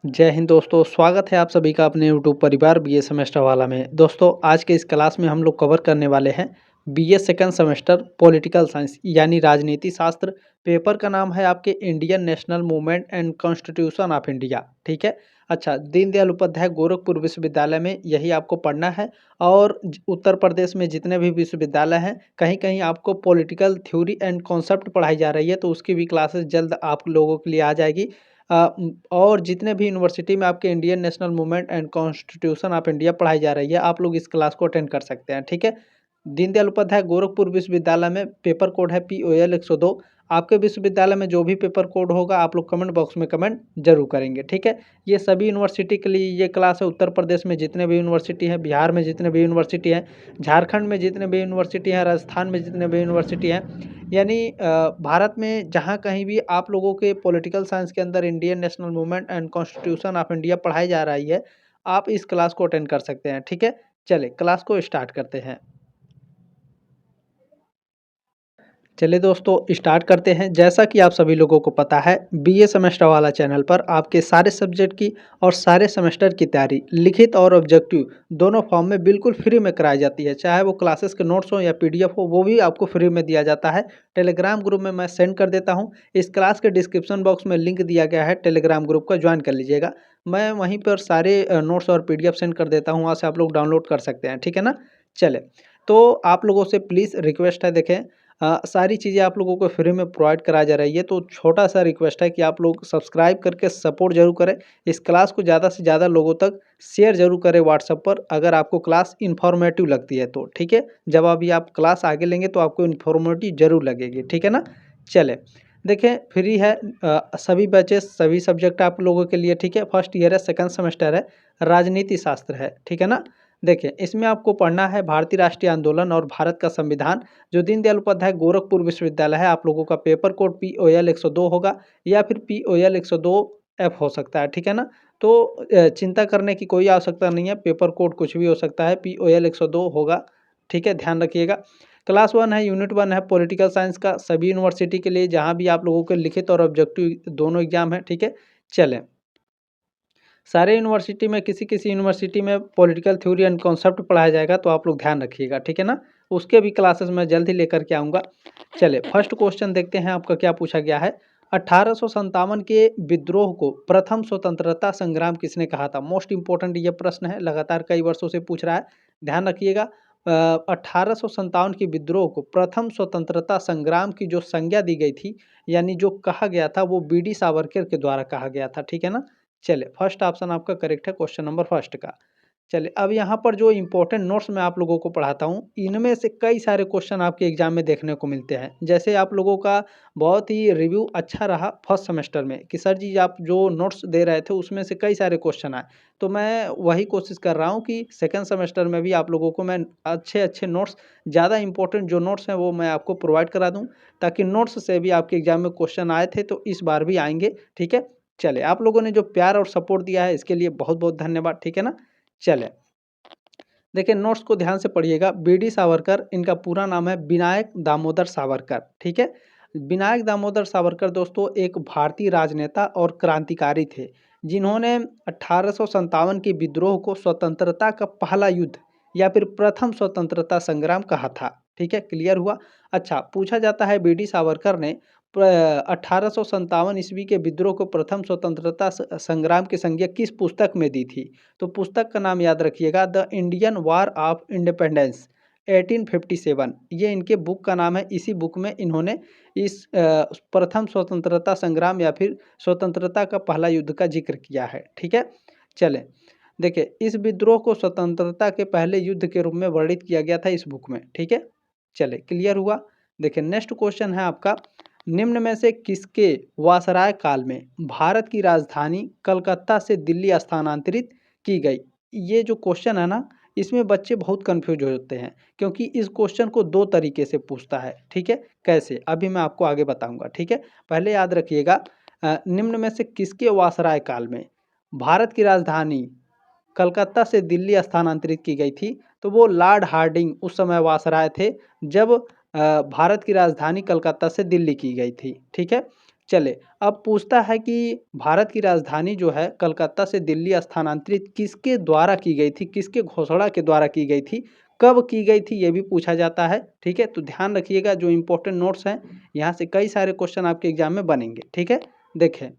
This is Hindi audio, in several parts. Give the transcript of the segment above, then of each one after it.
जय हिंद दोस्तों, स्वागत है आप सभी का अपने यूट्यूब परिवार बीए सेमेस्टर वाला में। दोस्तों आज के इस क्लास में हम लोग कवर करने वाले हैं BA second semester political science यानी राजनीति शास्त्र। पेपर का नाम है आपके Indian national movement and constitution of India. ठीक है। अच्छा, दीनदयाल उपाध्याय गोरखपुर विश्वविद्यालय में यही आपको पढ़ना है। और उत्तर प्रदेश में जितने भी विश्वविद्यालय हैं कहीं कहीं आपको पॉलिटिकल थ्योरी एंड कॉन्सेप्ट पढ़ाई जा रही है, तो उसकी भी क्लासेस जल्द आप लोगों के लिए आ जाएगी। और जितने भी यूनिवर्सिटी में आपके Indian national movement and constitution of India पढ़ाई जा रही है, आप लोग इस क्लास को अटेंड कर सकते हैं। ठीक है। दीनदयाल उपाध्याय गोरखपुर विश्वविद्यालय में पेपर कोड है POL 102। आपके विश्वविद्यालय में जो भी पेपर कोड होगा आप लोग कमेंट बॉक्स में कमेंट जरूर करेंगे। ठीक है। ये सभी यूनिवर्सिटी के लिए ये क्लास है। उत्तर प्रदेश में जितने भी यूनिवर्सिटी हैं, बिहार में जितने भी यूनिवर्सिटी हैं, झारखंड में जितने भी यूनिवर्सिटी हैं, राजस्थान में जितने भी यूनिवर्सिटी हैं, यानी भारत में जहाँ कहीं भी आप लोगों के पॉलिटिकल साइंस के अंदर Indian national movement and constitution of India पढ़ाई जा रही है, आप इस क्लास को अटेंड कर सकते हैं। ठीक है। चलिए क्लास को स्टार्ट करते हैं। चलिए दोस्तों स्टार्ट करते हैं। जैसा कि आप सभी लोगों को पता है, बीए सेमेस्टर वाला चैनल पर आपके सारे सब्जेक्ट की और सारे सेमेस्टर की तैयारी लिखित और ऑब्जेक्टिव दोनों फॉर्म में बिल्कुल फ्री में कराई जाती है। चाहे वो क्लासेस के नोट्स हो या PDF हो, वो भी आपको फ्री में दिया जाता है। टेलीग्राम ग्रुप में मैं सेंड कर देता हूँ। इस क्लास के डिस्क्रिप्शन बॉक्स में लिंक दिया गया है, टेलीग्राम ग्रुप का ज्वाइन कर लीजिएगा। मैं वहीं पर सारे नोट्स और PDF सेंड कर देता हूँ, वहाँ से आप लोग डाउनलोड कर सकते हैं। ठीक है ना। चले, तो आप लोगों से प्लीज़ रिक्वेस्ट है, देखें सारी चीज़ें आप लोगों को फ्री में प्रोवाइड करा जा रही है, तो छोटा सा रिक्वेस्ट है कि आप लोग सब्सक्राइब करके सपोर्ट जरूर करें। इस क्लास को ज़्यादा से ज़्यादा लोगों तक शेयर जरूर करें व्हाट्सएप पर, अगर आपको क्लास इन्फॉर्मेटिव लगती है तो। ठीक है। जब अभी आप क्लास आगे लेंगे तो आपको इन्फॉर्मेटिव जरूर लगेगी। ठीक है ना। चले, देखें फ्री है। सभी बैचेस सभी सब्जेक्ट आप लोगों के लिए। ठीक है। फर्स्ट ईयर है, सेकंड सेमेस्टर है, राजनीति शास्त्र है। ठीक है ना। देखिए इसमें आपको पढ़ना है भारतीय राष्ट्रीय आंदोलन और भारत का संविधान। जो दीनदयाल उपाध्याय गोरखपुर विश्वविद्यालय है, आप लोगों का पेपर कोड POL 102 होगा या फिर POL 102F हो सकता है। ठीक है ना। तो चिंता करने की कोई आवश्यकता नहीं है, पेपर कोड कुछ भी हो सकता है, POL 102 होगा। ठीक है, ध्यान रखिएगा। क्लास 1 है, यूनिट 1 है पॉलिटिकल साइंस का, सभी यूनिवर्सिटी के लिए जहाँ भी आप लोगों के लिखित और ऑब्जेक्टिव दोनों एग्जाम है। ठीक है। चलें, सारे यूनिवर्सिटी में किसी किसी यूनिवर्सिटी में पॉलिटिकल थ्योरी एंड कॉन्सेप्ट पढ़ाया जाएगा, तो आप लोग ध्यान रखिएगा। ठीक है ना। उसके भी क्लासेस मैं जल्द ही लेकर के आऊँगा। चले फर्स्ट क्वेश्चन देखते हैं आपका क्या पूछा गया है। 1857 के विद्रोह को प्रथम स्वतंत्रता संग्राम किसने कहा था? मोस्ट इंपॉर्टेंट ये प्रश्न है, लगातार कई वर्षों से पूछ रहा है, ध्यान रखिएगा। 1857 के विद्रोह को प्रथम स्वतंत्रता संग्राम की जो संज्ञा दी गई थी, यानी जो कहा गया था, वो BD सावरकर के द्वारा कहा गया था। ठीक है ना। चलिए फर्स्ट ऑप्शन आपका करेक्ट है, क्वेश्चन नंबर फर्स्ट का। चलिए अब यहाँ पर जो इंपॉर्टेंट नोट्स मैं आप लोगों को पढ़ाता हूँ, इनमें से कई सारे क्वेश्चन आपके एग्जाम में देखने को मिलते हैं। जैसे आप लोगों का बहुत ही रिव्यू अच्छा रहा फर्स्ट सेमेस्टर में कि सर जी आप जो नोट्स दे रहे थे उसमें से कई सारे क्वेश्चन आए, तो मैं वही कोशिश कर रहा हूँ कि सेकेंड सेमेस्टर में भी आप लोगों को मैं अच्छे अच्छे नोट्स, ज़्यादा इंपॉर्टेंट जो नोट्स हैं वो मैं आपको प्रोवाइड करा दूँ, ताकि नोट्स से भी आपके एग्जाम में क्वेश्चन आए थे तो इस बार भी आएंगे। ठीक है। चले, आप लोगों ने जो प्यार और सपोर्ट दिया है इसके लिए बहुत बहुत धन्यवाद। ठीक है ना। चले, देखिए नोट्स को ध्यान से पढ़िएगा। BD सावरकर, इनका पूरा नाम है विनायक दामोदर सावरकर। ठीक है। विनायक दामोदर सावरकर दोस्तों एक भारतीय राजनेता और क्रांतिकारी थे, जिन्होंने 1857 के विद्रोह को स्वतंत्रता का पहला युद्ध या फिर प्रथम स्वतंत्रता संग्राम कहा था। ठीक है, क्लियर हुआ। अच्छा, पूछा जाता है BD सावरकर ने 1857 ईस्वी के विद्रोह को प्रथम स्वतंत्रता संग्राम की संज्ञा किस पुस्तक में दी थी? तो पुस्तक का नाम याद रखिएगा, the Indian war of independence 1857, ये इनके बुक का नाम है। इसी बुक में इन्होंने इस प्रथम स्वतंत्रता संग्राम या फिर स्वतंत्रता का पहला युद्ध का जिक्र किया है। ठीक है। चलें, देखिए इस विद्रोह को स्वतंत्रता के पहले युद्ध के रूप में वर्णित किया गया था इस बुक में। ठीक है। चले, क्लियर हुआ। देखिए नेक्स्ट क्वेश्चन है आपका, निम्न में से किसके वासराय काल में भारत की राजधानी कलकत्ता से दिल्ली स्थानांतरित की गई? ये जो क्वेश्चन है ना, इसमें बच्चे बहुत कंफ्यूज हो जाते हैं, क्योंकि इस क्वेश्चन को दो तरीके से पूछता है। ठीक है, कैसे, अभी मैं आपको आगे बताऊंगा। ठीक है, पहले याद रखिएगा, निम्न में से किसके वासराय काल में भारत की राजधानी कलकत्ता से दिल्ली स्थानांतरित की गई थी? तो वो लॉर्ड हार्डिंग उस समय वासराय थे, जब भारत की राजधानी कलकत्ता से दिल्ली की गई थी। ठीक है। चले, अब पूछता है कि भारत की राजधानी जो है कलकत्ता से दिल्ली स्थानांतरित किसके द्वारा की गई थी, किसके घोषणा के द्वारा की गई थी, कब की गई थी, ये भी पूछा जाता है। ठीक है, तो ध्यान रखिएगा, जो इंपॉर्टेंट नोट्स हैं यहाँ से कई सारे क्वेश्चन आपके एग्जाम में बनेंगे। ठीक है, देखें,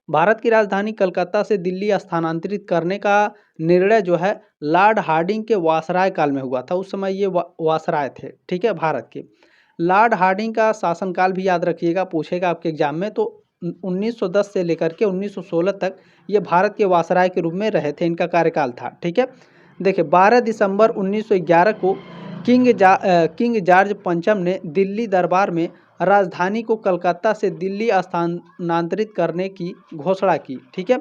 भारत की राजधानी कलकत्ता से दिल्ली स्थानांतरित करने का निर्णय जो है लॉर्ड हार्डिंग के वायसराय काल में हुआ था। उस समय ये वायसराय थे, ठीक है, भारत के। लॉर्ड हार्डिंग का शासनकाल भी याद रखिएगा, पूछेगा आपके एग्जाम में। तो 1910 से लेकर के 1916 तक ये भारत के वायसराय के रूप में रहे थे, इनका कार्यकाल था। ठीक है, देखिए 12 दिसंबर 1911 को किंग जॉर्ज पंचम ने दिल्ली दरबार में राजधानी को कलकत्ता से दिल्ली स्थानांतरित करने की घोषणा की। ठीक है,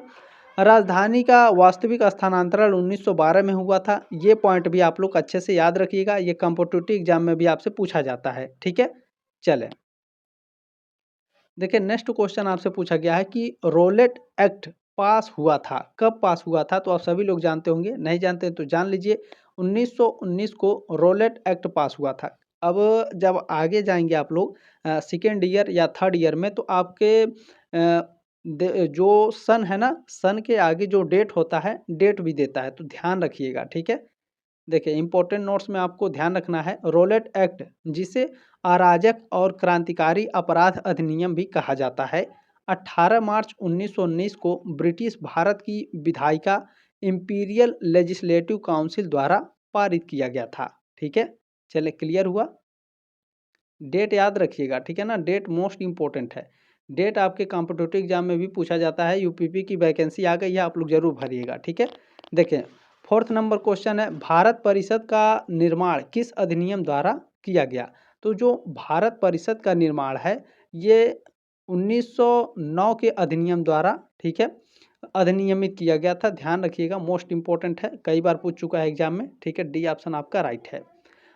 राजधानी का वास्तविक स्थानांतरण 1912 में हुआ था। ये पॉइंट भी आप लोग अच्छे से याद रखिएगा, ये कॉम्पिटिटिव एग्जाम में भी आपसे पूछा जाता है। ठीक है, चलें, देखिए नेक्स्ट क्वेश्चन आपसे पूछा गया है कि रोलेट एक्ट पास हुआ था, कब पास हुआ था? तो आप सभी लोग जानते होंगे, नहीं जानते तो जान लीजिए। 1919 को रोलेट एक्ट पास हुआ था। अब जब आगे जाएंगे आप लोग सेकेंड ईयर या थर्ड ईयर में, तो आपके जो सन है ना, सन के आगे जो डेट होता है, डेट भी देता है, तो ध्यान रखिएगा। ठीक है, देखिए इंपॉर्टेंट नोट्स में आपको ध्यान रखना है, रोलेट एक्ट जिसे अराजक और क्रांतिकारी अपराध अधिनियम भी कहा जाता है, 18 मार्च 1919 को ब्रिटिश भारत की विधायिका इंपीरियल लेजिस्लेटिव काउंसिल द्वारा पारित किया गया था। ठीक है, चले, क्लियर हुआ? डेट याद रखिएगा, ठीक है ना, डेट मोस्ट इंपॉर्टेंट है। डेट आपके कॉम्पिटिटिव एग्जाम में भी पूछा जाता है, यूपीपी की वैकेंसी आ गई है, आप लोग जरूर भरिएगा। ठीक है, देखें फोर्थ नंबर क्वेश्चन है, भारत परिषद का निर्माण किस अधिनियम द्वारा किया गया? तो जो भारत परिषद का निर्माण है ये 1909 के अधिनियम द्वारा, ठीक है, अधिनियमित किया गया था। ध्यान रखिएगा, मोस्ट इंपॉर्टेंट है, कई बार पूछ चुका है एग्जाम में। ठीक है, डी ऑप्शन आपका राइट है।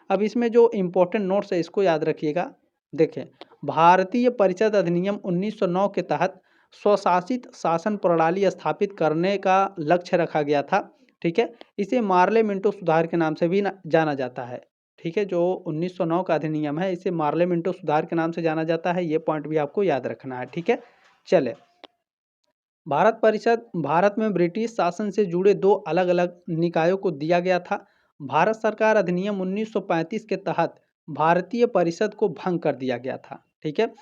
अब इसमें जो इम्पोर्टेंट नोट्स है इसको याद रखिएगा। देखें, भारतीय परिषद अधिनियम 1909 के तहत स्वशासित शासन प्रणाली स्थापित करने का लक्ष्य रखा गया था। ठीक है, इसे मार्ले मिंटो सुधार के नाम से भी जाना जाता है। ठीक है, जो 1909 का अधिनियम है इसे मार्ले मिंटो सुधार के नाम से जाना जाता है, ये पॉइंट भी आपको याद रखना है। ठीक है, चले, भारत परिषद भारत में ब्रिटिश शासन से जुड़े दो अलग अलग निकायों को दिया गया था। भारत सरकार अधिनियम 1935 के तहत भारतीय परिषद को भंग कर दिया गया था। ठीक है,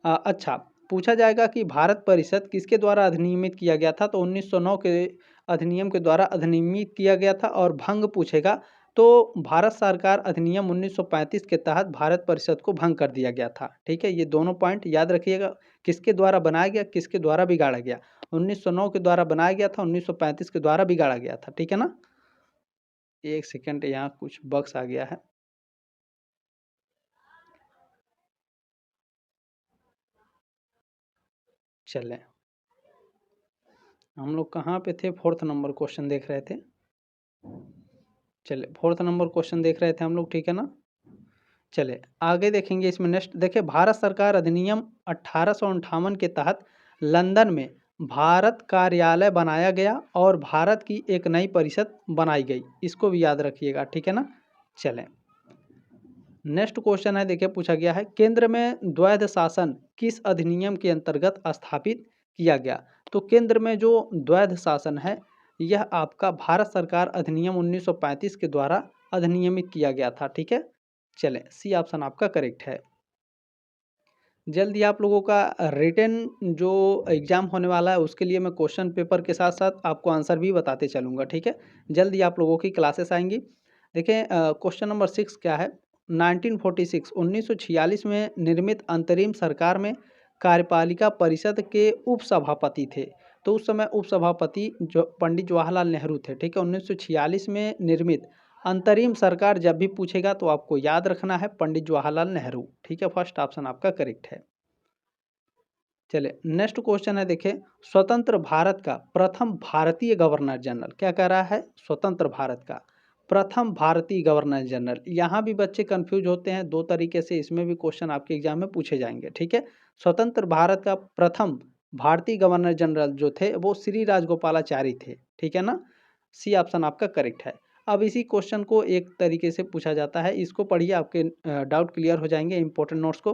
अच्छा, पूछा जाएगा कि भारत परिषद किसके द्वारा अधिनियमित किया गया था? तो 1909 के अधिनियम के द्वारा अधिनियमित किया गया था। और भंग पूछेगा तो भारत सरकार अधिनियम 1935 के तहत भारत परिषद को भंग कर दिया गया था। ठीक है, ये दोनों पॉइंट याद रखिएगा, किसके द्वारा बनाया गया, किसके द्वारा बिगाड़ा गया। 1909 के द्वारा बनाया गया था, 1935 के द्वारा बिगाड़ा गया था। ठीक है ना, एक सेकंड, यहाँ कुछ बग्स आ गया है। चलें, हम लोग कहाँ पे थे? फोर्थ नंबर क्वेश्चन देख रहे थे। चले, फोर्थ नंबर क्वेश्चन देख रहे थे हम लोग, ठीक है ना। चले आगे देखेंगे, इसमें नेक्स्ट देखिए, भारत सरकार अधिनियम 1858 के तहत लंदन में भारत कार्यालय बनाया गया और भारत की एक नई परिषद बनाई गई, इसको भी याद रखिएगा। ठीक है ना, चलें, नेक्स्ट क्वेश्चन है, देखिए पूछा गया है, केंद्र में द्वैध शासन किस अधिनियम के अंतर्गत स्थापित किया गया? तो केंद्र में जो द्वैध शासन है यह आपका भारत सरकार अधिनियम 1935 के द्वारा अधिनियमित किया गया था। ठीक है, चलें, सी ऑप्शन आपका करेक्ट है। जल्दी आप लोगों का रिटन जो एग्ज़ाम होने वाला है उसके लिए मैं क्वेश्चन पेपर के साथ साथ आपको आंसर भी बताते चलूँगा। ठीक है, जल्दी आप लोगों की क्लासेस आएंगी। देखिए क्वेश्चन नंबर 6 क्या है, 1946 में निर्मित अंतरिम सरकार में कार्यपालिका परिषद के उपसभापति थे। तो उस समय उपसभापति जो पंडित जवाहरलाल नेहरू थे। ठीक है, 1946 में निर्मित अंतरिम सरकार जब भी पूछेगा तो आपको याद रखना है पंडित जवाहरलाल नेहरू। ठीक है, फर्स्ट ऑप्शन आपका करेक्ट है। चलिए नेक्स्ट क्वेश्चन है, देखिए स्वतंत्र भारत का प्रथम भारतीय गवर्नर जनरल, क्या कह रहा है? स्वतंत्र भारत का प्रथम भारतीय गवर्नर जनरल। यहाँ भी बच्चे कंफ्यूज होते हैं, दो तरीके से इसमें भी क्वेश्चन आपके एग्जाम में पूछे जाएंगे। ठीक है, स्वतंत्र भारत का प्रथम भारतीय गवर्नर जनरल जो थे वो श्री राजगोपालाचारी थे। ठीक है ना, सी ऑप्शन आपका करेक्ट है। अब इसी क्वेश्चन को एक तरीके से पूछा जाता है, इसको पढ़िए, आपके डाउट क्लियर हो जाएंगे, इंपॉर्टेंट नोट्स को।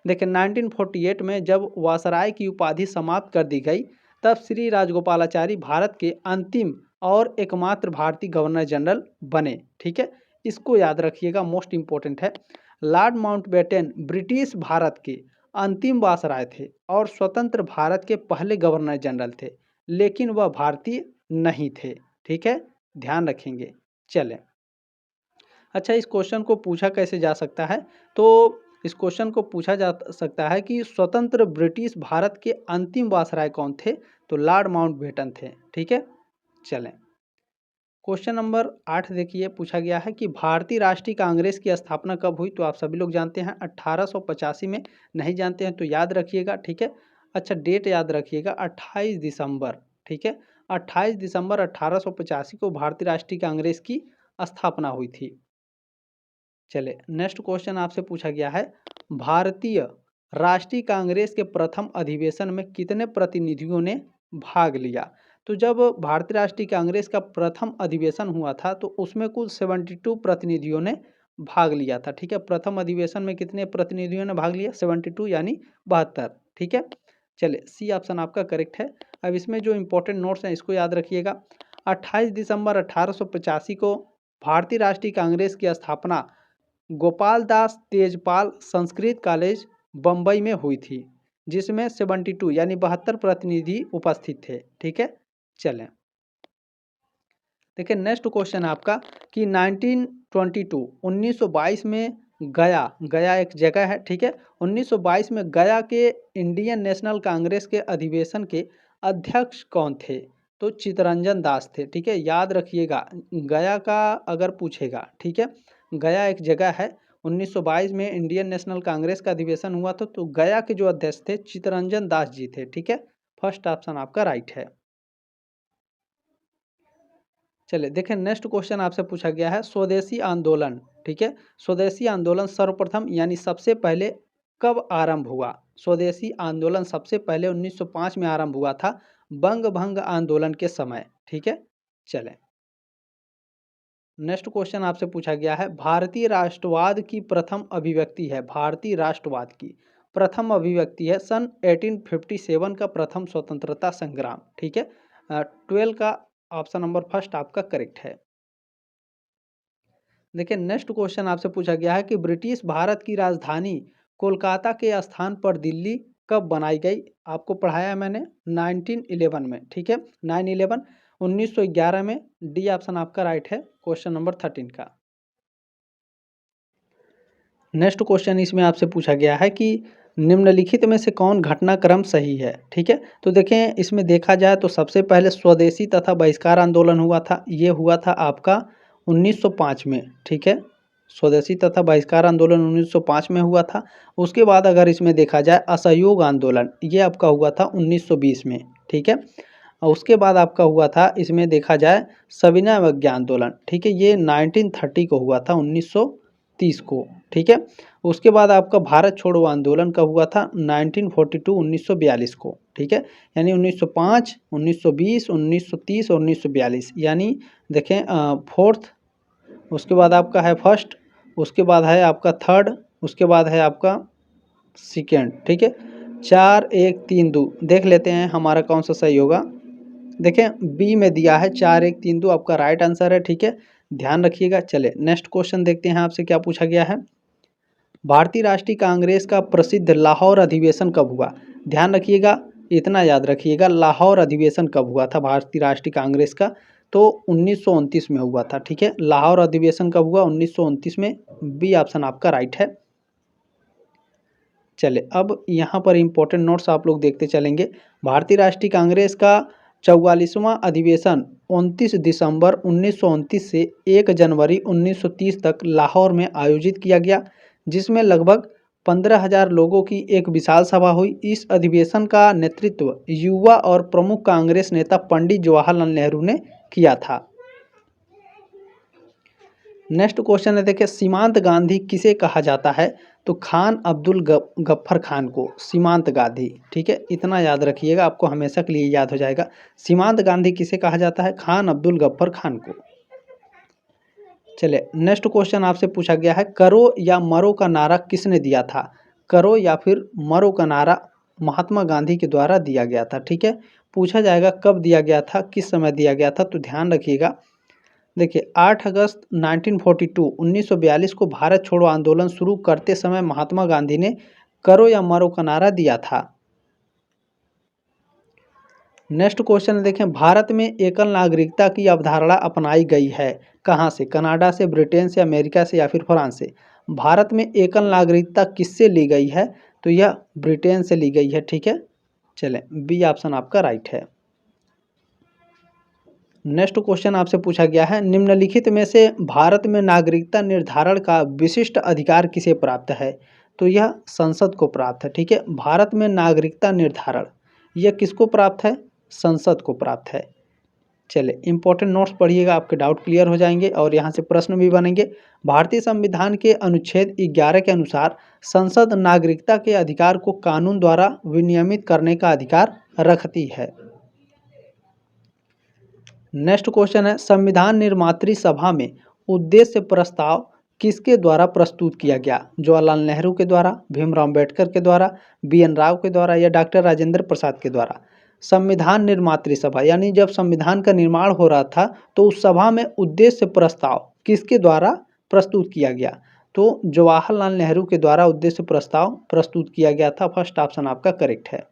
देखिए 1948 में जब वायसराय की उपाधि समाप्त कर दी गई, तब श्री राजगोपालाचारी भारत के अंतिम और एकमात्र भारतीय गवर्नर जनरल बने। ठीक है, इसको याद रखिएगा, मोस्ट इंपॉर्टेंट है। लॉर्ड माउंटबेटन ब्रिटिश भारत के अंतिम वायसराय थे और स्वतंत्र भारत के पहले गवर्नर जनरल थे, लेकिन वह भारतीय नहीं थे। ठीक है, ध्यान रखेंगे। चलें, अच्छा इस क्वेश्चन को पूछा कैसे जा सकता है, तो इस क्वेश्चन को पूछा जा सकता है कि स्वतंत्र ब्रिटिश भारत के अंतिम वायसराय कौन थे, तो लॉर्ड माउंटबेटन थे। ठीक है, चलें, क्वेश्चन नंबर 8 देखिए, पूछा गया है कि भारतीय राष्ट्रीय कांग्रेस की स्थापना कब हुई, तो आप सभी लोग जानते हैं 1885 में। नहीं जानते हैं तो याद रखिएगा। ठीक है, अच्छा डेट याद रखिएगा 28 दिसंबर। ठीक है, 28 दिसंबर 1885 को भारतीय राष्ट्रीय कांग्रेस की स्थापना हुई थी। चले, नेक्स्ट क्वेश्चन आपसे पूछा गया है, भारतीय राष्ट्रीय कांग्रेस के प्रथम अधिवेशन में कितने प्रतिनिधियों ने भाग लिया। तो जब भारतीय राष्ट्रीय कांग्रेस का प्रथम अधिवेशन हुआ था तो उसमें कुल 72 प्रतिनिधियों ने भाग लिया था। ठीक है, प्रथम अधिवेशन में कितने प्रतिनिधियों ने भाग लिया, 72 यानी 72। ठीक है, चले सी ऑप्शन आपका करेक्ट है। अब इसमें जो इंपॉर्टेंट नोट्स हैं इसको याद रखिएगा। 28 दिसंबर 1885 को भारतीय राष्ट्रीय कांग्रेस की स्थापना गोपाल दास तेजपाल संस्कृत कॉलेज बम्बई में हुई थी, जिसमें 72 यानी 72 प्रतिनिधि उपस्थित थे। ठीक है, चलें, देखिए नेक्स्ट क्वेश्चन आपका कि 1922 में गया एक जगह है। ठीक है, 1922 में गया के इंडियन नेशनल कांग्रेस के अधिवेशन के अध्यक्ष कौन थे, तो चित्तरंजन दास थे। ठीक है, याद रखिएगा, गया का अगर पूछेगा। ठीक है, गया एक जगह है, 1922 में इंडियन नेशनल कांग्रेस का अधिवेशन हुआ था, तो गया के जो अध्यक्ष थे चित्तरंजन दास जी थे। ठीक है, फर्स्ट ऑप्शन आपका राइट है। चलिए देखें, नेक्स्ट क्वेश्चन आपसे पूछा गया है, स्वदेशी आंदोलन। ठीक है, स्वदेशी आंदोलन सर्वप्रथम यानी सबसे पहले कब आरंभ हुआ। स्वदेशी आंदोलन सबसे पहले 1905 में आरंभ हुआ था, बंग भंग आंदोलन के समय। ठीक है, चलें, नेक्स्ट क्वेश्चन आपसे पूछा गया है, भारतीय राष्ट्रवाद की प्रथम अभिव्यक्ति है। भारतीय राष्ट्रवाद की प्रथम अभिव्यक्ति है सन 1857 का प्रथम स्वतंत्रता संग्राम। ठीक है, 12 का ऑप्शन नंबर फर्स्ट आपका करेक्ट है। देखिए नेक्स्ट क्वेश्चन आपसे पूछा गया है कि ब्रिटिश भारत की राजधानी कोलकाता के स्थान पर दिल्ली कब बनाई गई। आपको पढ़ाया है मैंने 1911 में। ठीक है, 9/11 1911 में। डी ऑप्शन आपका राइट है, क्वेश्चन नंबर 13 का। नेक्स्ट क्वेश्चन इसमें आपसे पूछा गया है कि निम्नलिखित में से कौन घटनाक्रम सही है। ठीक है, तो देखें इसमें देखा जाए तो सबसे पहले स्वदेशी तथा बहिष्कार आंदोलन हुआ था, ये हुआ था आपका 1905 में। ठीक है, स्वदेशी तथा बहिष्कार आंदोलन 1905 में हुआ था। उसके बाद अगर इसमें देखा जाए असहयोग आंदोलन, ये आपका हुआ था 1920 में। ठीक है, और उसके बाद आपका हुआ था इसमें देखा जाए सविनय अवज्ञा आंदोलन। ठीक है, ये 1930 को हुआ था, 1930 को। ठीक है, उसके बाद आपका भारत छोड़ो आंदोलन कब हुआ था, 1942 1942 को। ठीक है, यानी 1905 1920 1930 और 1942, यानी देखें फोर्थ, उसके बाद आपका है फर्स्ट, उसके बाद है आपका थर्ड, उसके बाद है आपका सेकेंड। ठीक है, 4 1 3 2, देख लेते हैं हमारा कौन सा सही होगा। देखें बी में दिया है 4 1 3 2 आपका राइट आंसर है। ठीक है, ध्यान रखिएगा। चले नेक्स्ट क्वेश्चन देखते हैं आपसे क्या पूछा गया है, भारतीय राष्ट्रीय कांग्रेस का प्रसिद्ध लाहौर अधिवेशन कब हुआ। ध्यान रखिएगा, इतना याद रखिएगा, लाहौर अधिवेशन कब हुआ था भारतीय राष्ट्रीय कांग्रेस का, तो 1929 में हुआ था। ठीक है, लाहौर अधिवेशन कब हुआ, 1929 में। बी ऑप्शन आपका राइट है। चले, अब यहाँ पर इम्पोर्टेंट नोट्स आप लोग देखते चलेंगे। भारतीय राष्ट्रीय कांग्रेस का 44वां अधिवेशन 29 दिसंबर 1929 से 1 जनवरी 1930 तक लाहौर में आयोजित किया गया, जिसमें लगभग 15,000 लोगों की एक विशाल सभा हुई। इस अधिवेशन का नेतृत्व युवा और प्रमुख कांग्रेस नेता पंडित जवाहरलाल नेहरू ने किया था। नेक्स्ट क्वेश्चन है, देखिए सीमांत गांधी किसे कहा जाता है, तो खान अब्दुल गफ्फर खान को सीमांत गांधी। ठीक है, इतना याद रखिएगा, आपको हमेशा के लिए याद हो जाएगा। सीमांत गांधी किसे कहा जाता है, खान अब्दुल गफ्फर खान को। चले नेक्स्ट क्वेश्चन आपसे पूछा गया है, करो या मरो का नारा किसने दिया था। करो या फिर मरो का नारा महात्मा गांधी के द्वारा दिया गया था। ठीक है, पूछा जाएगा कब दिया गया था, किस समय दिया गया था, तो ध्यान रखिएगा। देखिए 8 अगस्त 1942 को भारत छोड़ो आंदोलन शुरू करते समय महात्मा गांधी ने करो या मरो का नारा दिया था। नेक्स्ट क्वेश्चन देखें, भारत में एकल नागरिकता की अवधारणा अपनाई गई है कहाँ से? कनाडा से, ब्रिटेन से, अमेरिका से या फिर फ्रांस से? भारत में एकल नागरिकता किससे ली गई है? तो यह ब्रिटेन से ली गई है। ठीक है, चलें बी ऑप्शन आपका राइट है। नेक्स्ट क्वेश्चन आपसे पूछा गया है, निम्नलिखित में से भारत में नागरिकता निर्धारण का विशिष्ट अधिकार किसे प्राप्त है? तो यह संसद को प्राप्त है। ठीक है, भारत में नागरिकता निर्धारण यह किसको प्राप्त है? संसद को प्राप्त है। चले इंपॉर्टेंट नोट्स पढ़िएगा, आपके डाउट क्लियर हो जाएंगे और यहाँ से प्रश्न भी बनेंगे। भारतीय संविधान के अनुच्छेद 11 के अनुसार संसद नागरिकता के अधिकार को कानून द्वारा विनियमित करने का अधिकार रखती है। नेक्स्ट क्वेश्चन है, संविधान निर्मात्री सभा में उद्देश्य प्रस्ताव किसके द्वारा प्रस्तुत किया गया? जवाहरलाल नेहरू के द्वारा, भीमराव अम्बेडकर के द्वारा, BN राव के द्वारा या डॉक्टर राजेंद्र प्रसाद के द्वारा? संविधान निर्मात्री सभा यानी जब संविधान का निर्माण हो रहा था तो उस सभा में उद्देश्य प्रस्ताव किसके द्वारा प्रस्तुत किया गया? तो जवाहरलाल नेहरू के द्वारा उद्देश्य प्रस्ताव प्रस्तुत किया गया था। फर्स्ट ऑप्शन आपका करेक्ट है।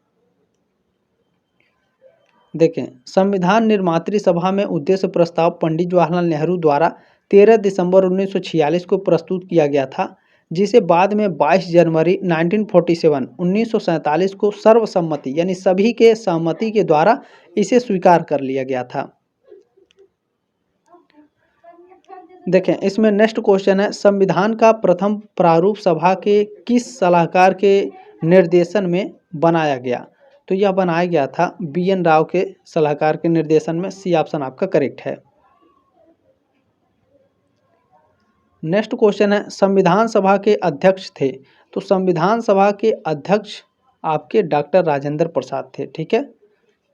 देखें, संविधान निर्मात्री सभा में उद्देश्य प्रस्ताव पंडित जवाहरलाल नेहरू द्वारा 13 दिसंबर 1946 को प्रस्तुत किया गया था, जिसे बाद में 22 जनवरी 1947 को सर्वसम्मति यानी सभी के सहमति के द्वारा इसे स्वीकार कर लिया गया था। देखें, इसमें नेक्स्ट क्वेश्चन है, संविधान का प्रथम प्रारूप सभा के किस सलाहकार के निर्देशन में बनाया गया? तो यह बनाया गया था BN राव के सलाहकार के निर्देशन में। सी ऑप्शन आपका करेक्ट है। नेक्स्ट क्वेश्चन है, संविधान सभा के अध्यक्ष थे? तो संविधान सभा के अध्यक्ष आपके डॉक्टर राजेंद्र प्रसाद थे। ठीक है,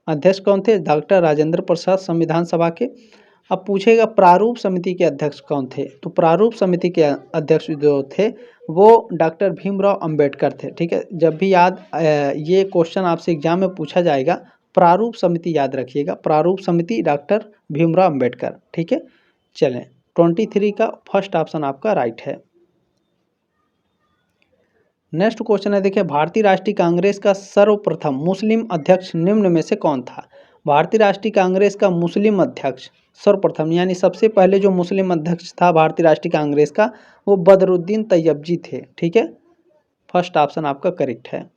अध्यक्ष कौन थे? डॉक्टर राजेंद्र प्रसाद संविधान सभा के। अब पूछेगा प्रारूप समिति के अध्यक्ष कौन थे? तो प्रारूप समिति के अध्यक्ष जो थे वो डॉक्टर भीमराव अंबेडकर थे। ठीक है, जब भी ये क्वेश्चन आपसे एग्जाम में पूछा जाएगा, प्रारूप समिति याद रखिएगा, प्रारूप समिति डॉक्टर भीमराव अंबेडकर। ठीक है, चलें 23 का फर्स्ट ऑप्शन आपका राइट है। नेक्स्ट क्वेश्चन है, देखिए भारतीय राष्ट्रीय कांग्रेस का सर्वप्रथम मुस्लिम अध्यक्ष निम्न में से कौन था? भारतीय राष्ट्रीय कांग्रेस का मुस्लिम अध्यक्ष सर्वप्रथम यानी सबसे पहले जो मुस्लिम अध्यक्ष था भारतीय राष्ट्रीय कांग्रेस का वो बदरुद्दीन तैयबजी थे। ठीक है, फर्स्ट ऑप्शन आपका करेक्ट है।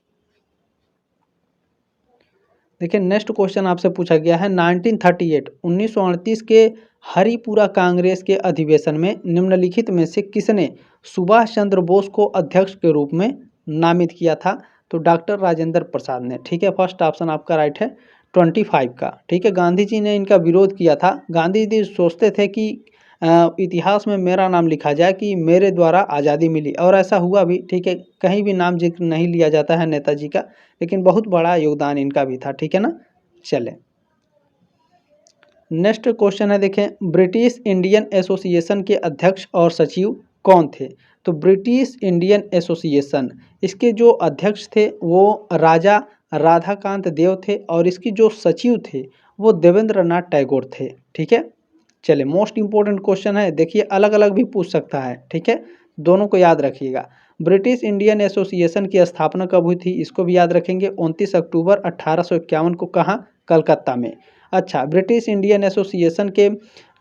देखिए नेक्स्ट क्वेश्चन आपसे पूछा गया है, 1938 के हरिपुरा कांग्रेस के अधिवेशन में निम्नलिखित में से किसने सुभाष चंद्र बोस को अध्यक्ष के रूप में नामित किया था? तो डॉक्टर राजेंद्र प्रसाद ने। ठीक है, फर्स्ट ऑप्शन आपका राइट है 25 का। ठीक है, गांधी जी ने इनका विरोध किया था। गांधी जी सोचते थे कि इतिहास में मेरा नाम लिखा जाए कि मेरे द्वारा आज़ादी मिली, और ऐसा हुआ भी। ठीक है, कहीं भी नाम जिक्र नहीं लिया जाता है नेताजी का, लेकिन बहुत बड़ा योगदान इनका भी था। ठीक है ना, चलें नेक्स्ट क्वेश्चन है, देखें ब्रिटिश इंडियन एसोसिएशन के अध्यक्ष और सचिव कौन थे? तो ब्रिटिश इंडियन एसोसिएशन इसके जो अध्यक्ष थे वो राजा राधाकांत देव थे और इसकी जो सचिव थे वो देवेंद्र नाथ टैगोर थे। ठीक है, चलिए मोस्ट इंपॉर्टेंट क्वेश्चन है, देखिए अलग अलग भी पूछ सकता है। ठीक है, दोनों को याद रखिएगा। ब्रिटिश इंडियन एसोसिएशन की स्थापना कब हुई थी? इसको भी याद रखेंगे, 29 अक्टूबर 1851 को। कहाँ? कलकत्ता में। अच्छा, ब्रिटिश इंडियन एसोसिएशन के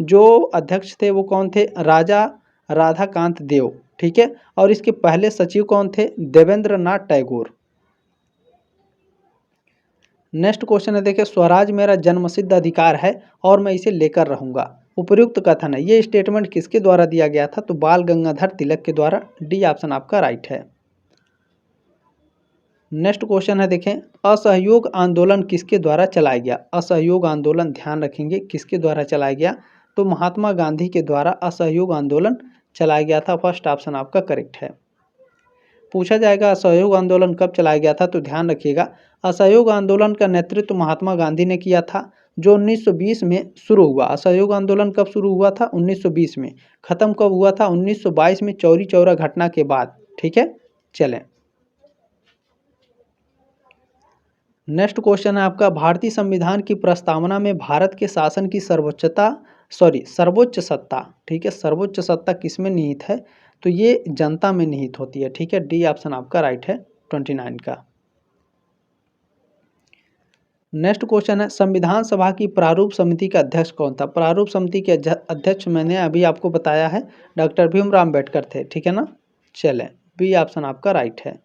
जो अध्यक्ष थे वो कौन थे? राजा राधाकांत देव। ठीक है, और इसके पहले सचिव कौन थे? देवेंद्र नाथ टैगोर। नेक्स्ट क्वेश्चन है, देखिए स्वराज मेरा जन्मसिद्ध अधिकार है और मैं इसे लेकर रहूंगा, उपयुक्त कथन है, ये स्टेटमेंट किसके द्वारा दिया गया था? तो बाल गंगाधर तिलक के द्वारा। डी ऑप्शन आपका राइट है। नेक्स्ट क्वेश्चन है, देखें असहयोग आंदोलन किसके द्वारा चलाया गया? असहयोग आंदोलन ध्यान रखेंगे किसके द्वारा चलाया गया? तो महात्मा गांधी के द्वारा असहयोग आंदोलन चलाया गया था। फर्स्ट ऑप्शन आपका करेक्ट है। पूछा जाएगा असहयोग आंदोलन कब चलाया गया था? तो ध्यान रखिएगा असहयोग आंदोलन का नेतृत्व महात्मा गांधी ने किया था, जो 1920 में शुरू हुआ। असहयोग आंदोलन कब शुरू हुआ था? 1920 में। ख़त्म कब हुआ था? 1922 में चौरी चौरा घटना के बाद। ठीक है, चलें नेक्स्ट क्वेश्चन है आपका, भारतीय संविधान की प्रस्तावना में भारत के शासन की सर्वोच्च सत्ता, ठीक है, सर्वोच्च सत्ता किस में निहित है? तो ये जनता में निहित होती है, ठीक है। डी ऑप्शन आपका राइट है 29 का। नेक्स्ट क्वेश्चन है, संविधान सभा की प्रारूप समिति का अध्यक्ष कौन था? प्रारूप समिति के अध्यक्ष मैंने अभी आपको बताया है, डॉक्टर भीमराव अम्बेडकर थे, ठीक है ना। चलें, बी ऑप्शन आपका राइट है।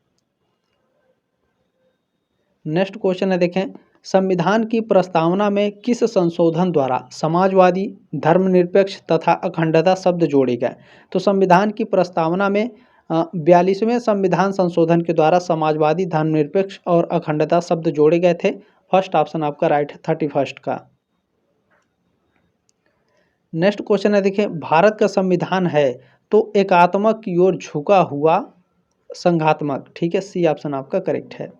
नेक्स्ट क्वेश्चन है, देखें, संविधान की प्रस्तावना में किस संशोधन द्वारा समाजवादी, धर्मनिरपेक्ष तथा अखंडता शब्द जोड़े गए? तो संविधान की प्रस्तावना में 42वें संविधान संशोधन के द्वारा समाजवादी, धर्मनिरपेक्ष और अखंडता शब्द जोड़े गए थे। फर्स्ट ऑप्शन आपका राइट है 31 का। नेक्स्ट क्वेश्चन है, देखिए, भारत का संविधान है तो एकात्मक की ओर झुका हुआ संघात्मक, ठीक है, सी ऑप्शन आपका करेक्ट है।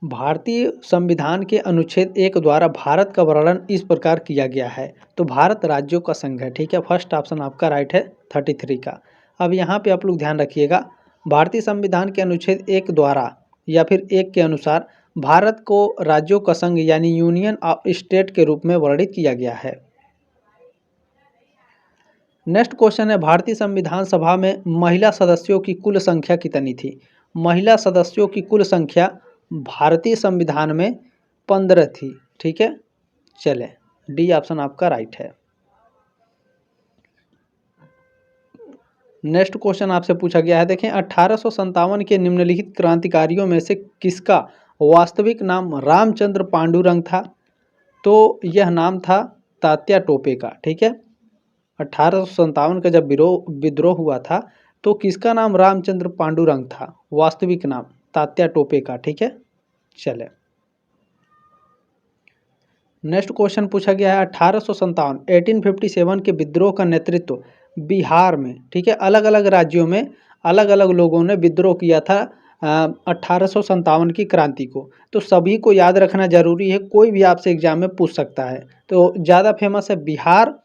भारतीय संविधान के अनुच्छेद 1 द्वारा भारत का वर्णन इस प्रकार किया गया है, तो भारत राज्यों का संघ है, ठीक है, फर्स्ट ऑप्शन आपका राइट है 33 का। अब यहाँ पे आप लोग ध्यान रखिएगा, भारतीय संविधान के अनुच्छेद 1 द्वारा या फिर 1 के अनुसार भारत को राज्यों का संघ यानी यूनियन ऑफ स्टेट के रूप में वर्णित किया गया है। नेक्स्ट क्वेश्चन है, भारतीय संविधान सभा में महिला सदस्यों की कुल संख्या कितनी थी? महिला सदस्यों की कुल संख्या भारतीय संविधान में 15 थी, ठीक है। चले, डी ऑप्शन आपका राइट है। नेक्स्ट क्वेश्चन आपसे पूछा गया है, देखें, 1857 के निम्नलिखित क्रांतिकारियों में से किसका वास्तविक नाम रामचंद्र पांडुरंग था? तो यह नाम था तात्या टोपे का, ठीक है। 1857 का जब विद्रोह हुआ था तो किसका नाम रामचंद्र पांडुरंग था? वास्तविक नाम तात्या टोपे का, ठीक है। चले, नेक्स्ट क्वेश्चन पूछा गया है, 1857 के विद्रोह का नेतृत्व बिहार में, ठीक है, अलग अलग राज्यों में अलग अलग लोगों ने विद्रोह किया था 1857 की क्रांति को। तो सभी को याद रखना जरूरी है, कोई भी आपसे एग्जाम में पूछ सकता है। तो ज़्यादा फेमस है बिहार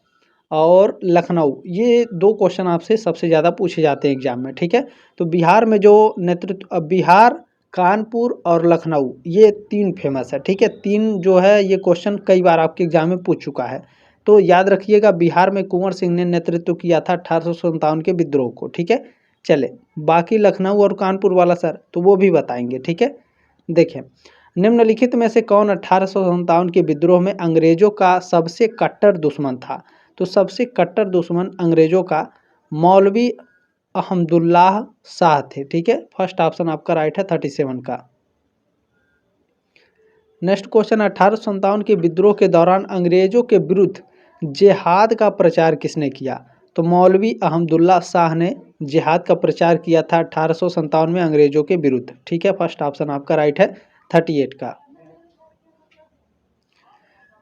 और लखनऊ, ये 2 क्वेश्चन आपसे सबसे ज़्यादा पूछे जाते हैं एग्जाम में, ठीक है। तो बिहार में जो नेतृत्व, बिहार, कानपुर और लखनऊ, ये 3 फेमस है, ठीक है। 3 जो है ये क्वेश्चन कई बार आपके एग्जाम में पूछ चुका है, तो याद रखिएगा। बिहार में कुंवर सिंह ने नेतृत्व किया था 1857 के विद्रोह को, ठीक है। चले, बाकी लखनऊ और कानपुर वाला सर तो वो भी बताएंगे, ठीक है। देखें, निम्नलिखित में से कौन 1857 के विद्रोह में अंग्रेजों का सबसे कट्टर दुश्मन था? तो सबसे कट्टर दुश्मन अंग्रेजों का मौलवी अहमदुल्लाह शाह थे, ठीक है, फर्स्ट ऑप्शन आपका राइट है 37 का। नेक्स्ट क्वेश्चन, 1857 के विद्रोह के दौरान अंग्रेजों के विरुद्ध जिहाद का प्रचार किसने किया? तो मौलवी अहमदुल्ला शाह ने जिहाद का प्रचार किया था 1857 में अंग्रेजों के विरुद्ध, ठीक है, फर्स्ट ऑप्शन आपका राइट है 38 का।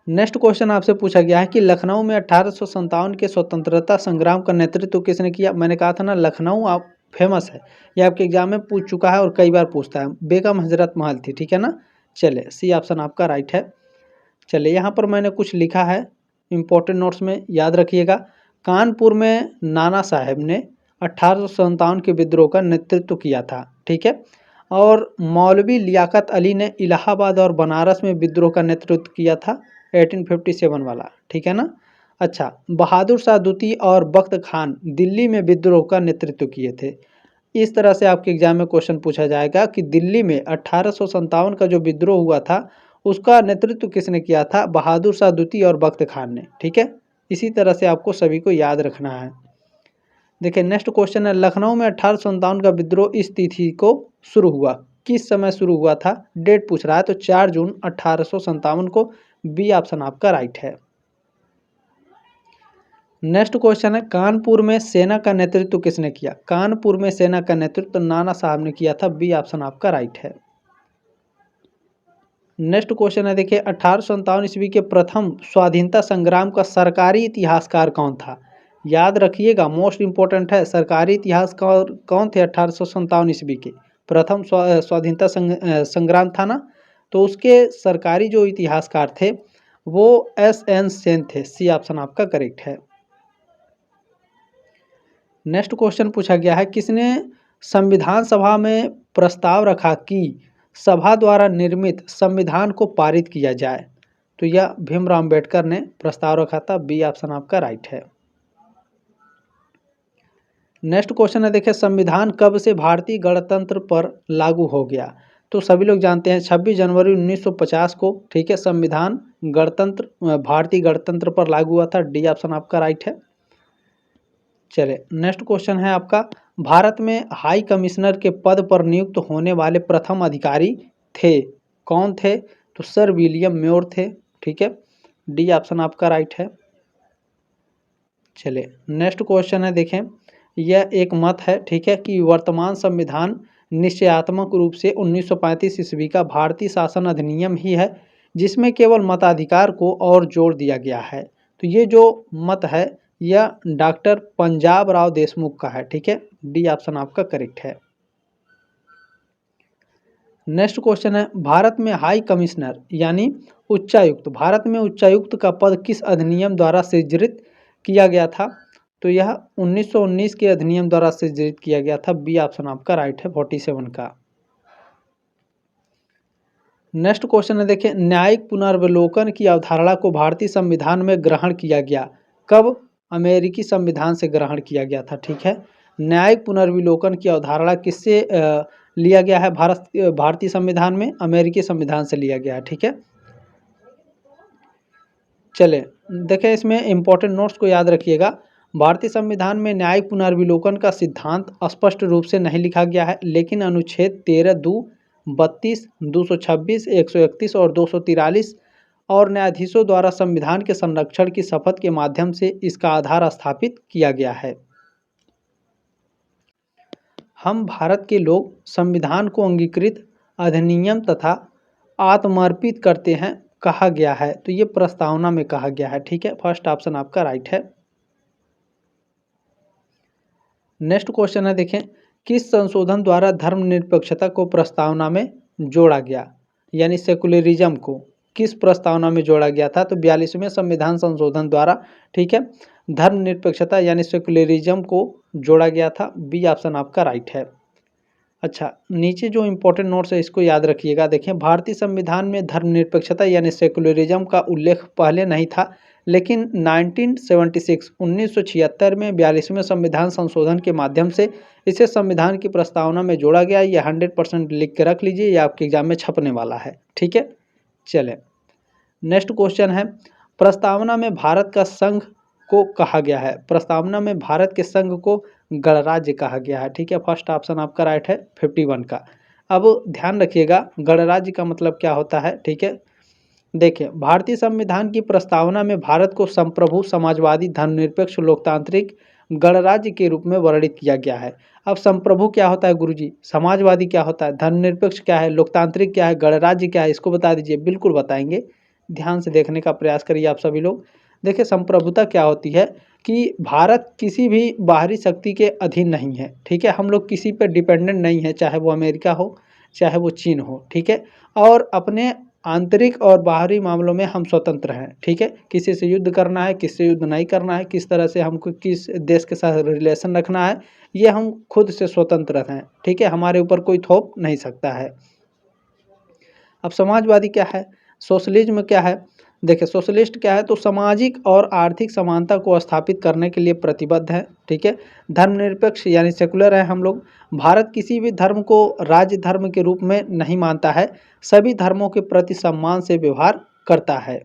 नेक्स्ट क्वेश्चन आपसे पूछा गया है कि लखनऊ में 1857 के स्वतंत्रता संग्राम का नेतृत्व किसने किया? मैंने कहा था ना, लखनऊ आप फेमस है, ये आपके एग्जाम में पूछ चुका है और कई बार पूछता है। बेगम हजरत महल थी, ठीक है ना। चले, सी ऑप्शन आपका राइट है। चले, यहाँ पर मैंने कुछ लिखा है इम्पोर्टेंट नोट्स में, याद रखिएगा। कानपुर में नाना साहेब ने 1857 के विद्रोह का नेतृत्व किया था, ठीक है। और मौलवी लियाकत अली ने इलाहाबाद और बनारस में विद्रोह का नेतृत्व किया था 1857 वाला, ठीक है ना। अच्छा, बहादुर शाह द्वितीय और बख्त खान दिल्ली में विद्रोह का नेतृत्व किए थे। इस तरह से आपके एग्जाम में क्वेश्चन पूछा जाएगा कि दिल्ली में 1857 का जो विद्रोह हुआ था उसका नेतृत्व किसने किया था? बहादुर शाह द्वितीय और बख्त खान ने, ठीक है। इसी तरह से आपको सभी को याद रखना है। देखिए, नेक्स्ट क्वेश्चन है, लखनऊ में 1857 का विद्रोह इस तिथि को शुरू हुआ, किस समय शुरू हुआ था? डेट पूछ रहा है, तो 4 जून 1857 को, बी ऑप्शन आपका राइट है। नेक्स्ट क्वेश्चन है, कानपुर में सेना का नेतृत्व किसने किया? कानपुर में सेना का नेतृत्व नाना साहब ने किया था, बी ऑप्शन आपका राइट है। नेक्स्ट क्वेश्चन है, देखिए, 1857 ईस्वी के प्रथम स्वाधीनता संग्राम का सरकारी इतिहासकार कौन था? याद रखिएगा, मोस्ट इंपॉर्टेंट है, सरकारी इतिहासकार कौन थे 1857 ईस्वी के? प्रथम स्वाधीनता संग्राम था ना, तो उसके सरकारी जो इतिहासकार थे वो एस.एन. सेन थे, सी ऑप्शन आपका करेक्ट है। नेक्स्ट क्वेश्चन पूछा गया है, किसने संविधान सभा में प्रस्ताव रखा कि सभा द्वारा निर्मित संविधान को पारित किया जाए? तो यह भीमराव अंबेडकर ने प्रस्ताव रखा था। बी ऑप्शन आपका राइट है। नेक्स्ट क्वेश्चन है, देखिए संविधान कब से भारतीय गणतंत्र पर लागू हो गया? तो सभी लोग जानते हैं 26 जनवरी 1950 को, ठीक है, संविधान गणतंत्र भारतीय गणतंत्र पर लागू हुआ था। डी ऑप्शन आपका राइट है। चलिए नेक्स्ट क्वेश्चन है आपका, भारत में हाई कमिश्नर के पद पर नियुक्त होने वाले प्रथम अधिकारी थे, कौन थे? तो सर विलियम म्योर थे, ठीक है। डी ऑप्शन आपका राइट है। चलिए नेक्स्ट क्वेश्चन है, देखें यह एक मत है, ठीक है, कि वर्तमान संविधान निश्चयात्मक रूप से 1935 ईस्वी का भारतीय शासन अधिनियम ही है, जिसमें केवल मताधिकार को और जोड़ दिया गया है। तो ये जो मत है यह डॉक्टर पंजाब राव देशमुख का है, ठीक है। डी ऑप्शन आपका करेक्ट है। नेक्स्ट क्वेश्चन है, भारत में हाई कमिश्नर यानी उच्चायुक्त, भारत में उच्चायुक्त का पद किस अधिनियम द्वारा सृजित किया गया था? तो यह 1919 के अधिनियम द्वारा सृजित किया गया था। बी ऑप्शन आपका राइट है, 47 का। नेक्स्ट क्वेश्चन है, देखिए न्यायिक पुनर्विलोकन की अवधारणा को भारतीय संविधान में ग्रहण किया गया कब? अमेरिकी संविधान से ग्रहण किया गया था, ठीक है। न्यायिक पुनर्विलोकन की अवधारणा किससे लिया गया है? भारतीय संविधान में अमेरिकी संविधान से लिया गया है, ठीक है। चले देखें इसमें इंपॉर्टेंट नोट्स को याद रखिएगा। भारतीय संविधान में न्यायिक पुनर्विलोकन का सिद्धांत स्पष्ट रूप से नहीं लिखा गया है, लेकिन अनुच्छेद 13(2), 32, 226, 131 और 243 और न्यायाधीशों द्वारा संविधान के संरक्षण की शपथ के माध्यम से इसका आधार स्थापित किया गया है। हम भारत के लोग संविधान को अंगीकृत अधिनियम तथा आत्मर्पित करते हैं कहा गया है, तो ये प्रस्तावना में कहा गया है, ठीक है। फर्स्ट ऑप्शन आपका राइट है। नेक्स्ट क्वेश्चन है, देखें किस संशोधन द्वारा धर्मनिरपेक्षता को प्रस्तावना में जोड़ा गया, यानी सेकुलरिज्म को किस प्रस्तावना में जोड़ा गया था? तो 42वें संविधान संशोधन द्वारा, ठीक है, धर्मनिरपेक्षता यानी सेकुलरिज्म को जोड़ा गया था। बी ऑप्शन आपका राइट है। अच्छा, नीचे जो इम्पोर्टेंट नोट्स है इसको याद रखिएगा। देखें भारतीय संविधान में धर्मनिरपेक्षता यानी सेकुलरिज्म का उल्लेख पहले नहीं था, लेकिन 1976 में 42वें संविधान संशोधन के माध्यम से इसे संविधान की प्रस्तावना में जोड़ा गया। ये 100% लिख के रख लीजिए, ये आपके एग्जाम में छपने वाला है, ठीक है। चले नेक्स्ट क्वेश्चन है, प्रस्तावना में भारत का संघ को कहा गया है, प्रस्तावना में भारत के संघ को गणराज्य कहा गया है, ठीक है। फर्स्ट ऑप्शन आपका राइट है, 51 का। अब ध्यान रखिएगा गणराज्य का मतलब क्या होता है, ठीक है। देखिए भारतीय संविधान की प्रस्तावना में भारत को संप्रभु, समाजवादी, धर्मनिरपेक्ष, लोकतांत्रिक गणराज्य के रूप में वर्णित किया गया है। अब संप्रभु क्या होता है गुरुजी, समाजवादी क्या होता है, धर्मनिरपेक्ष क्या है, लोकतांत्रिक क्या है, गणराज्य क्या है, इसको बता दीजिए। बिल्कुल बताएंगे, ध्यान से देखने का प्रयास करिए आप सभी लोग। देखिए संप्रभुता क्या होती है कि भारत किसी भी बाहरी शक्ति के अधीन नहीं है, ठीक है। हम लोग किसी पर डिपेंडेंट नहीं है, चाहे वो अमेरिका हो चाहे वो चीन हो, ठीक है। और अपने आंतरिक और बाहरी मामलों में हम स्वतंत्र हैं, ठीक है। किसी से युद्ध करना है, किससे युद्ध नहीं करना है, किस तरह से हमको किस देश के साथ रिलेशन रखना है, ये हम खुद से स्वतंत्र हैं, ठीक है। हमारे ऊपर कोई थोप नहीं सकता है। अब समाजवादी क्या है, सोशलिज्म क्या है? देखिए सोशलिस्ट क्या है, तो सामाजिक और आर्थिक समानता को स्थापित करने के लिए प्रतिबद्ध है, ठीक है। धर्मनिरपेक्ष यानी सेकुलर है हम लोग। भारत किसी भी धर्म को राज्य धर्म के रूप में नहीं मानता है, सभी धर्मों के प्रति सम्मान से व्यवहार करता है।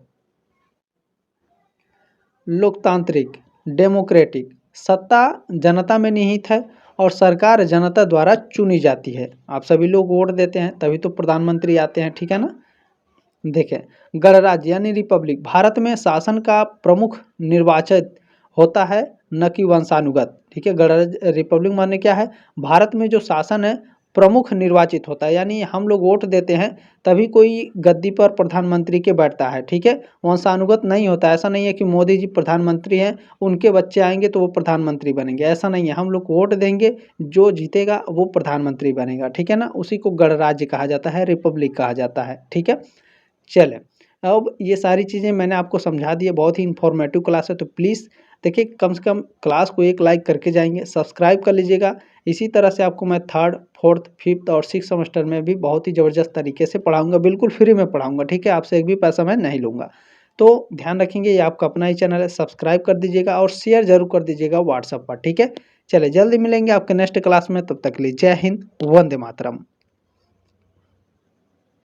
लोकतांत्रिक, डेमोक्रेटिक, सत्ता जनता में निहित है और सरकार जनता द्वारा चुनी जाती है। आप सभी लोग वोट देते हैं तभी तो प्रधानमंत्री आते हैं, ठीक है ना। देखें गणराज्य यानी रिपब्लिक, भारत में शासन का प्रमुख निर्वाचित होता है, न कि वंशानुगत, ठीक है। गणराज्य रिपब्लिक माने क्या है, भारत में जो शासन है प्रमुख निर्वाचित होता है, यानी हम लोग वोट देते हैं तभी कोई गद्दी पर प्रधानमंत्री के बैठता है, ठीक है। वंशानुगत नहीं होता, ऐसा नहीं है कि मोदी जी प्रधानमंत्री हैं उनके बच्चे आएंगे तो वो प्रधानमंत्री बनेंगे, ऐसा नहीं है। हम लोग वोट देंगे, जो जीतेगा वो प्रधानमंत्री बनेगा, ठीक है ना। उसी को गणराज्य कहा जाता है, रिपब्लिक कहा जाता है, ठीक है। चलें अब ये सारी चीज़ें मैंने आपको समझा दी है, बहुत ही इन्फॉर्मेटिव क्लास है, तो प्लीज़ देखिए कम से कम क्लास को एक लाइक करके जाएंगे, सब्सक्राइब कर लीजिएगा। इसी तरह से आपको मैं थर्ड, फोर्थ, फिफ्थ और सिक्स सेमेस्टर में भी बहुत ही ज़बरदस्त तरीके से पढ़ाऊँगा, बिल्कुल फ्री में पढ़ाऊँगा, ठीक है? आपसे एक भी पैसा मैं नहीं लूँगा। तो ध्यान रखेंगे, ये आपका अपना ही चैनल है, सब्सक्राइब कर दीजिएगा और शेयर ज़रूर कर दीजिएगा व्हाट्सएप पर, ठीक है? चलिए जल्दी मिलेंगे आपके नेक्स्ट क्लास में, तब तक के लिए जय हिंद, वंदे मातरम।